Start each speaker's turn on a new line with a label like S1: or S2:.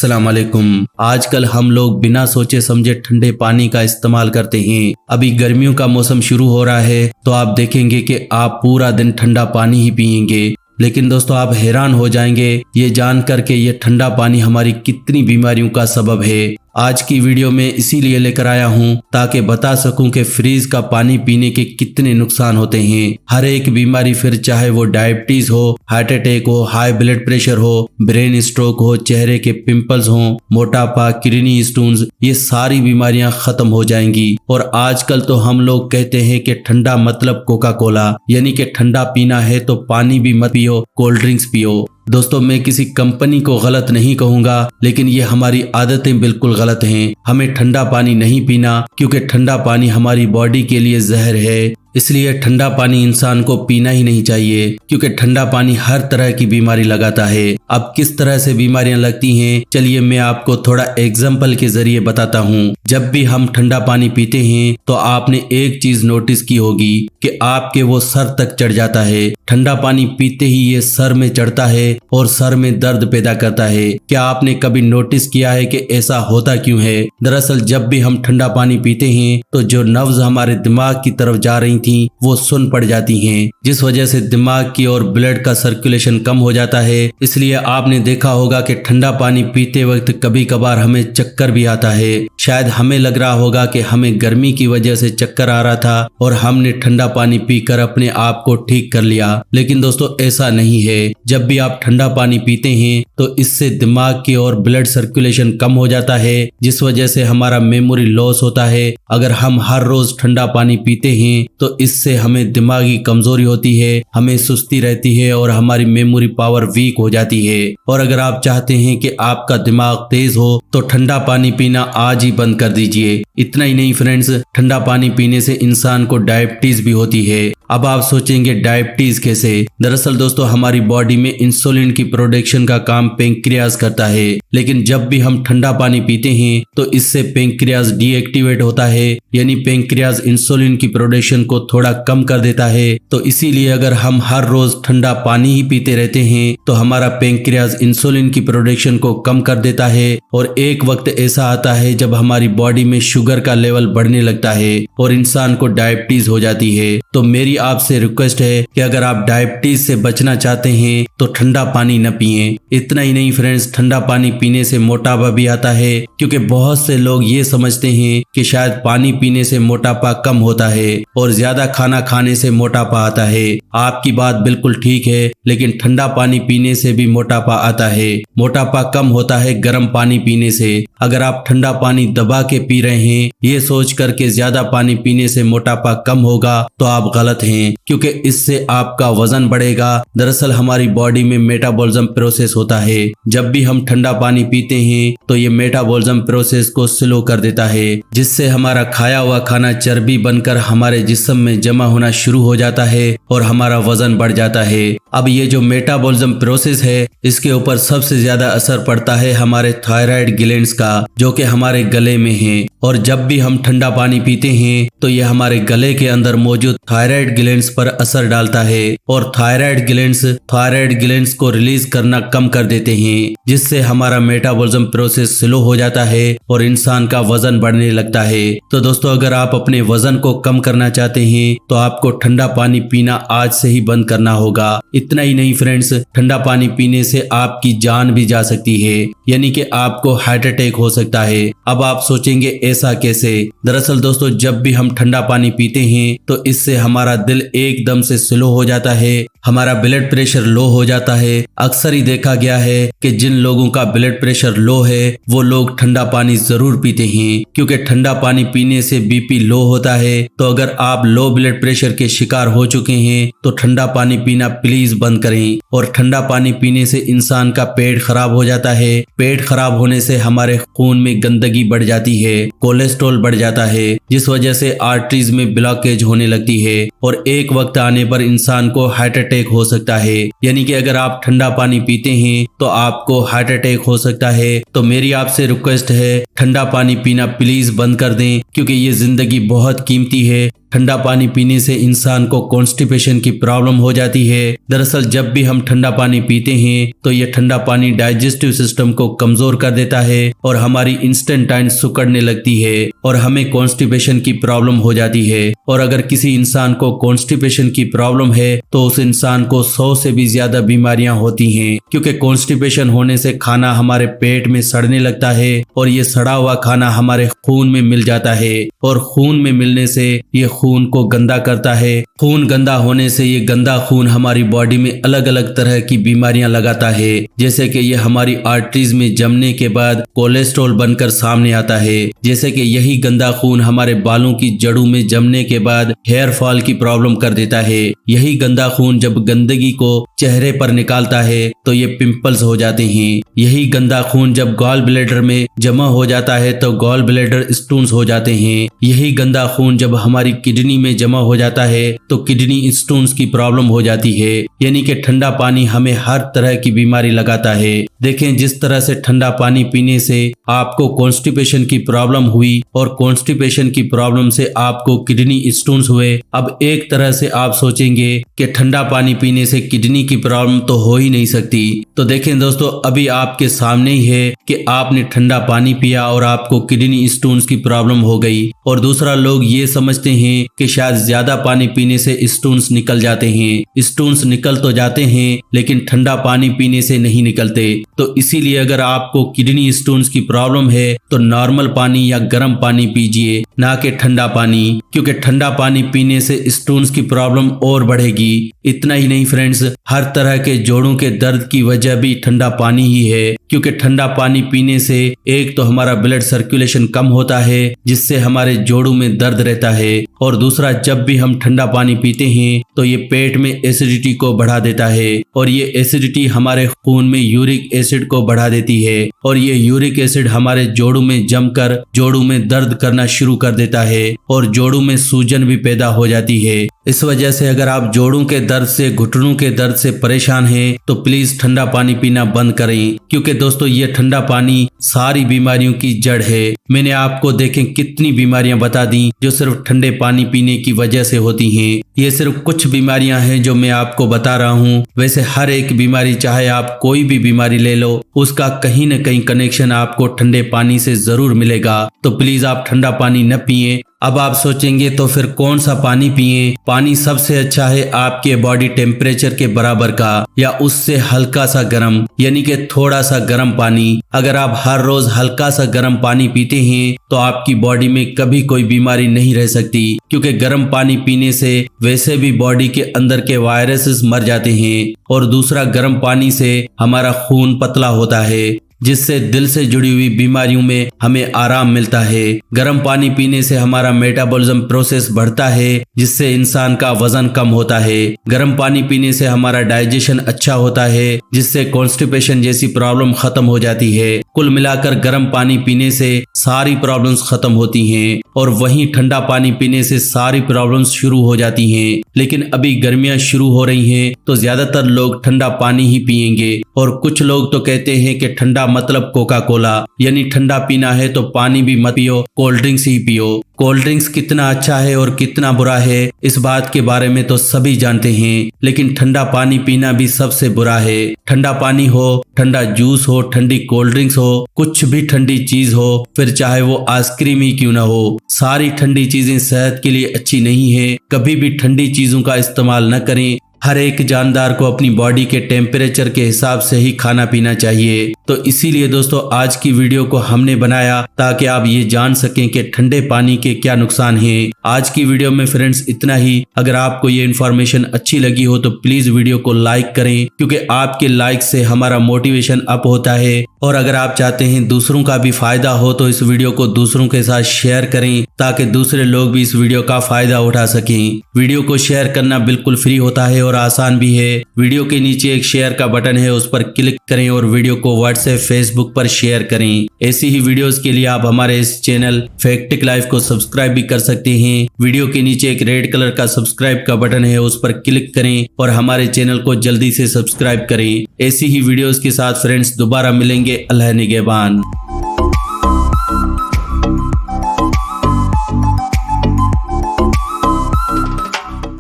S1: अस्सलाम वालेकुम। आजकल हम लोग बिना सोचे समझे ठंडे पानी का इस्तेमाल करते हैं। अभी गर्मियों का मौसम शुरू हो रहा है तो आप देखेंगे कि आप पूरा दिन ठंडा पानी ही पिएंगे। लेकिन दोस्तों आप हैरान हो जाएंगे ये जानकर के ये ठंडा पानी हमारी कितनी बीमारियों का सबब है। आज की वीडियो में इसीलिए लेकर आया हूँ ताकि बता सकूं कि फ्रीज का पानी पीने के कितने नुकसान होते हैं। हर एक बीमारी, फिर चाहे वो डायबिटीज हो, हार्ट अटैक हो, हाई ब्लड प्रेशर हो, ब्रेन स्ट्रोक हो, चेहरे के पिंपल्स हो, मोटापा, किडनी स्टोन्स, ये सारी बीमारियां खत्म हो जाएंगी। और आजकल तो हम लोग कहते हैं कि ठंडा मतलब कोका कोला, यानी कि ठंडा पीना है तो पानी भी मत पियो, कोल्ड ड्रिंक्स पियो। दोस्तों मैं किसी कंपनी को गलत नहीं कहूंगा, लेकिन ये हमारी आदतें बिल्कुल गलत हैं। हमें ठंडा पानी नहीं पीना क्योंकि ठंडा पानी हमारी बॉडी के लिए जहर है। इसलिए ठंडा पानी इंसान को पीना ही नहीं चाहिए क्योंकि ठंडा पानी हर तरह की बीमारी लगाता है। अब किस तरह से बीमारियां लगती हैं, चलिए मैं आपको थोड़ा एग्जाम्पल के जरिए बताता हूँ। जब भी हम ठंडा पानी पीते हैं तो आपने एक चीज नोटिस की होगी कि आपके वो सर तक चढ़ जाता है। ठंडा पानी पीते ही ये सर में चढ़ता है और सर में दर्द पैदा करता है। क्या आपने कभी नोटिस किया है कि ऐसा होता क्यों है? दरअसल जब भी हम ठंडा पानी पीते हैं तो जो नर्व्स हमारे दिमाग की तरफ जा रही थी वो सुन पड़ जाती हैं, जिस वजह से दिमाग की और ब्लड का सर्कुलेशन कम हो जाता है। इसलिए आपने देखा होगा कि ठंडा पानी पीते वक्त कभी कभार हमें चक्कर भी आता है। शायद हमें लग रहा होगा कि हमें गर्मी की वजह से चक्कर आ रहा था और हमने ठंडा पानी पीकर अपने आप को ठीक कर लिया, लेकिन दोस्तों ऐसा नहीं है। जब भी आप ठंडा पानी पीते हैं तो इससे दिमाग की और ब्लड सर्कुलेशन कम हो जाता है, जिस वजह से हमारा मेमोरी लॉस होता है। अगर हम हर रोज ठंडा पानी पीते हैं तो इससे हमें दिमागी कमजोरी होती है, हमें सुस्ती रहती है और हमारी मेमोरी पावर वीक हो जाती है। और अगर आप चाहते हैं कि आपका दिमाग तेज हो तो ठंडा पानी पीना आज ही बंद कर दीजिए। इतना ही नहीं फ्रेंड्स, ठंडा पानी पीने से इंसान को डायबिटीज भी होती है। अब आप सोचेंगे डायबिटीज कैसे? दरअसल दोस्तों हमारी बॉडी में इंसुलिन की प्रोडक्शन का काम पेंक्रियाज करता है, लेकिन जब भी हम ठंडा पानी पीते हैं तो इससे पेंक्रियाज डीएक्टिवेट होता है, यानी पेंक्रियाज इंसुलिन की प्रोडक्शन को थोड़ा कम कर देता है। तो इसीलिए अगर हम हर रोज ठंडा पानी ही पीते रहते हैं तो हमारा पेंक्रियाज इंसुलिन की प्रोडक्शन को कम कर देता है और एक वक्त ऐसा आता है जब हमारी बॉडी में शुगर का लेवल बढ़ने लगता है और इंसान को डायबिटीज हो जाती है। तो मेरी आपसे रिक्वेस्ट है कि अगर आप डायबिटीज से बचना चाहते हैं तो ठंडा पानी न पिएं। इतना ही नहीं फ्रेंड्स, ठंडा पानी पीने से मोटापा भी आता है, क्योंकि बहुत से लोग ये समझते हैं कि शायद पानी पीने से मोटापा कम होता है और ज्यादा खाना खाने से मोटापा आता है। आपकी बात बिल्कुल ठीक है, लेकिन ठंडा पानी पीने से भी मोटापा आता है। मोटापा कम होता है गर्म पानी पीने से। अगर आप ठंडा पानी दबा के पी रहे हैं ये सोच करके ज्यादा पानी पीने से मोटापा कम होगा तो आप गलत हैं, क्योंकि इससे आपका वजन बढ़ेगा। दरअसल हमारी बॉडी में मेटाबॉलिज्म प्रोसेस होता है। जब भी हम ठंडा पानी पीते हैं तो ये मेटाबॉलिज्म प्रोसेस को स्लो कर देता है, जिससे हमारा खाया हुआ खाना चर्बी बनकर हमारे जिस्म में जमा होना शुरू हो जाता है और हमारा वजन बढ़ जाता है। अब ये जो मेटाबॉलिज्म प्रोसेस है इसके ऊपर सबसे ज्यादा असर पड़ता है हमारे थायराइड ग्लैंड्स का, जो कि हमारे गले में है। और जब भी हम ठंडा पानी पीते हैं तो ये हमारे गले के अंदर मौजूद थायराइड ग्लैंड्स पर असर डालता है और थायराइड ग्लैंड्स को रिलीज करना कम कर देते हैं, जिससे हमारा मेटाबॉलिज्म प्रोसेस स्लो हो जाता है और इंसान का वजन बढ़ने लगता है। तो दोस्तों अगर आप अपने वजन को कम करना चाहते हैं तो आपको ठंडा पानी पीना आज से ही बंद करना होगा। इतना ही नहीं फ्रेंड्स, ठंडा पानी पीने से आपकी जान भी जा सकती है, यानी कि आपको हार्ट अटैक हो सकता है। अब आप सोचेंगे ऐसा कैसे? दरअसल दोस्तों जब भी हम ठंडा पानी पीते हैं तो इससे हमारा दिल एकदम से स्लो हो जाता है, हमारा ब्लड प्रेशर लो हो जाता है। अक्सर ही देखा गया है कि जिन लोगों का ब्लड प्रेशर लो है वो लोग ठंडा पानी जरूर पीते हैं, क्योंकि ठंडा पानी पीने से बीपी लो होता है। तो अगर आप लो ब्लड प्रेशर के शिकार हो चुके हैं तो ठंडा पानी पीना प्लीज बंद करें। और ठंडा पानी पीने से इंसान का पेट खराब हो जाता है। पेट खराब होने से हमारे खून में गंदगी बढ़ जाती है, कोलेस्ट्रॉल बढ़ जाता है, जिस वजह से आर्टरीज में ब्लॉकेज होने लगती है और एक वक्त आने पर इंसान को हार्ट अटैक हो सकता है। यानी कि अगर आप ठंडा पानी पीते हैं तो आपको हार्ट अटैक हो सकता है। तो मेरी आपसे रिक्वेस्ट है ठंडा पानी पीना प्लीज बंद कर दें, क्योंकि ये जिंदगी बहुत कीमती है ठंडा पानी पीने से इंसान को कॉन्स्टिपेशन की प्रॉब्लम हो जाती है। दरअसल जब भी हम ठंडा पानी पीते हैं तो ये ठंडा पानी डाइजेस्टिव सिस्टम को कमजोर कर देता है और हमारी इंस्टेंटाइन सिकुड़ने लगती है और हमें कॉन्स्टिपेशन की प्रॉब्लम हो जाती है। और अगर किसी इंसान को कॉन्स्टिपेशन की प्रॉब्लम है तो उस इंसान को 100 से भी ज्यादा बीमारियां होती हैं, क्योंकि कॉन्स्टिपेशन होने से खाना हमारे पेट में सड़ने लगता है और ये सड़ा हुआ खाना हमारे खून में मिल जाता है और खून में मिलने से ये खून को गंदा करता है। खून गंदा होने से ये गंदा खून हमारी बॉडी में अलग अलग तरह की बीमारियां लगाता है, जैसे कि ये हमारी आर्टरीज में जमने के बाद कोलेस्ट्रॉल बनकर सामने आता है। जैसे कि यही गंदा खून हमारे बालों की जड़ों में जमने के बाद हेयर फॉल की प्रॉब्लम कर देता है। यही गंदा खून जब गंदगी को चेहरे पर निकालता है तो ये पिंपल्स हो जाते हैं। यही गंदा खून जब गॉल ब्लैडर में जमा हो जाता है तो गॉल ब्लैडर स्टोन्स हो जाते हैं। यही गंदा खून जब हमारी किडनी में जमा हो जाता है तो किडनी स्टोन्स की प्रॉब्लम हो जाती है। यानी कि ठंडा पानी हमें हर तरह की बीमारी लगाता है। देखें, जिस तरह से ठंडा पानी पीने से आपको कॉन्स्टिपेशन की प्रॉब्लम हुई और कॉन्स्टिपेशन की प्रॉब्लम से आपको किडनी स्टोन्स हुए, अब एक तरह से आप सोचेंगे कि ठंडा पानी पीने से किडनी की प्रॉब्लम तो हो ही नहीं सकती। तो देखें दोस्तों, अभी आपके सामने ही है कि आपने ठंडा पानी पिया और आपको किडनी स्टोन्स की प्रॉब्लम हो गई। और दूसरा, लोग ये समझते हैं कि शायद ज्यादा पानी पीने से स्टोन्स निकल जाते हैं। स्टोन्स निकल तो जाते हैं लेकिन ठंडा पानी पीने से नहीं निकलते। तो इसीलिए अगर आपको किडनी स्टोन्स की प्रॉब्लम है तो नॉर्मल पानी या गर्म पानी पीजिए, ना कि ठंडा पानी, क्योंकि ठंडा पानी पीने से स्टोन्स की प्रॉब्लम और बढ़ेगी। इतना ही नहीं फ्रेंड्स, हर तरह के जोड़ों के दर्द की वजह भी ठंडा पानी ही है, क्योंकि ठंडा पानी पीने से एक तो हमारा ब्लड सर्कुलेशन कम होता है जिससे हमारे जोड़ों में दर्द रहता है, और दूसरा, जब भी हम ठंडा पानी पीते हैं तो ये पेट में एसिडिटी को बढ़ा देता है और ये एसिडिटी हमारे खून में यूरिक एसिड को बढ़ा देती है और ये यूरिक एसिड हमारे जोड़ों में जमकर जोड़ों में दर्द करना शुरू कर देता है और जोड़ों में सूजन भी पैदा हो जाती है। इस वजह से अगर आप जोड़ों के दर्द से, घुटनों के दर्द से परेशान हैं तो प्लीज ठंडा पानी पीना बंद करें, क्योंकि दोस्तों ये ठंडा पानी सारी बीमारियों की जड़ है। मैंने आपको देखें कितनी बीमारियां बता दी जो सिर्फ ठंडे पानी पीने की वजह से होती हैं। ये सिर्फ कुछ बीमारियां हैं जो मैं आपको बता रहा हूँ। वैसे हर एक बीमारी, चाहे आप कोई भी बीमारी ले लो, उसका कहीं न कहीं कनेक्शन आपको ठंडे पानी से जरूर मिलेगा। तो प्लीज आप ठंडा पानी न पिए। अब आप सोचेंगे तो फिर कौन सा पानी पिए? पानी सबसे अच्छा है आपके बॉडी टेम्परेचर के बराबर का या उससे हल्का सा गर्म, यानी कि थोड़ा सा गर्म पानी। अगर आप हर रोज हल्का सा गर्म पानी पीते हैं तो आपकी बॉडी में कभी कोई बीमारी नहीं रह सकती, क्योंकि गर्म पानी पीने से वैसे भी बॉडी के अंदर के वायरसेस मर जाते हैं और दूसरा, गर्म पानी से हमारा खून पतला होता है जिससे दिल से जुड़ी हुई बीमारियों में हमें आराम मिलता है। गर्म पानी पीने से हमारा मेटाबॉलिज्म प्रोसेस बढ़ता है जिससे इंसान का वजन कम होता है। गर्म पानी पीने से हमारा डाइजेशन अच्छा होता है जिससे कॉन्स्टिपेशन जैसी प्रॉब्लम खत्म हो जाती है। कुल मिलाकर गर्म पानी पीने से सारी प्रॉब्लम्स खत्म होती हैं और वहीं ठंडा पानी पीने से सारी प्रॉब्लम्स शुरू हो जाती हैं। लेकिन अभी गर्मियां शुरू हो रही हैं तो ज्यादातर लोग ठंडा पानी ही पिएंगे और कुछ लोग तो कहते हैं कि ठंडा मतलब कोका कोला, यानी ठंडा पीना है तो पानी भी मत पियो, कोल्ड ड्रिंक्स ही पियो। कोल्ड ड्रिंक्स कितना अच्छा है और कितना बुरा है इस बात के बारे में तो सभी जानते हैं, लेकिन ठंडा पानी पीना भी सबसे बुरा है। ठंडा पानी हो, ठंडा जूस हो, ठंडी कोल्ड ड्रिंक्स हो, कुछ भी ठंडी चीज हो, फिर चाहे वो आइसक्रीम ही क्यों ना हो, सारी ठंडी चीजें सेहत के लिए अच्छी नहीं है। कभी भी ठंडी चीजों का इस्तेमाल न करें। हर एक जानदार को अपनी बॉडी के टेम्परेचर के हिसाब से ही खाना पीना चाहिए। तो इसीलिए दोस्तों आज की वीडियो को हमने बनाया ताकि आप ये जान सकें कि ठंडे पानी के क्या नुकसान हैं। आज की वीडियो में फ्रेंड्स इतना ही। अगर आपको ये इन्फॉर्मेशन अच्छी लगी हो तो प्लीज वीडियो को लाइक करें, क्योंकि आपके लाइक से हमारा मोटिवेशन अप होता है। और अगर आप चाहते हैं दूसरों का भी फायदा हो तो इस वीडियो को दूसरों के साथ शेयर करें ताकि दूसरे लोग भी इस वीडियो का फायदा उठा सकें। वीडियो को शेयर करना बिल्कुल फ्री होता है और आसान भी है। वीडियो के नीचे एक शेयर का बटन है, उस पर क्लिक करें और वीडियो को व्हाट्सएप, फेसबुक पर शेयर करें। ऐसी ही वीडियोस के लिए आप हमारे इस चैनल फैक्टिक लाइफ को सब्सक्राइब भी कर सकते हैं। वीडियो के नीचे एक रेड कलर का सब्सक्राइब का बटन है, उस पर क्लिक करें और हमारे चैनल को जल्दी से सब्सक्राइब करें। ऐसी ही वीडियोस के साथ फ्रेंड्स दोबारा मिलेंगे। अल्लाह निगहबान।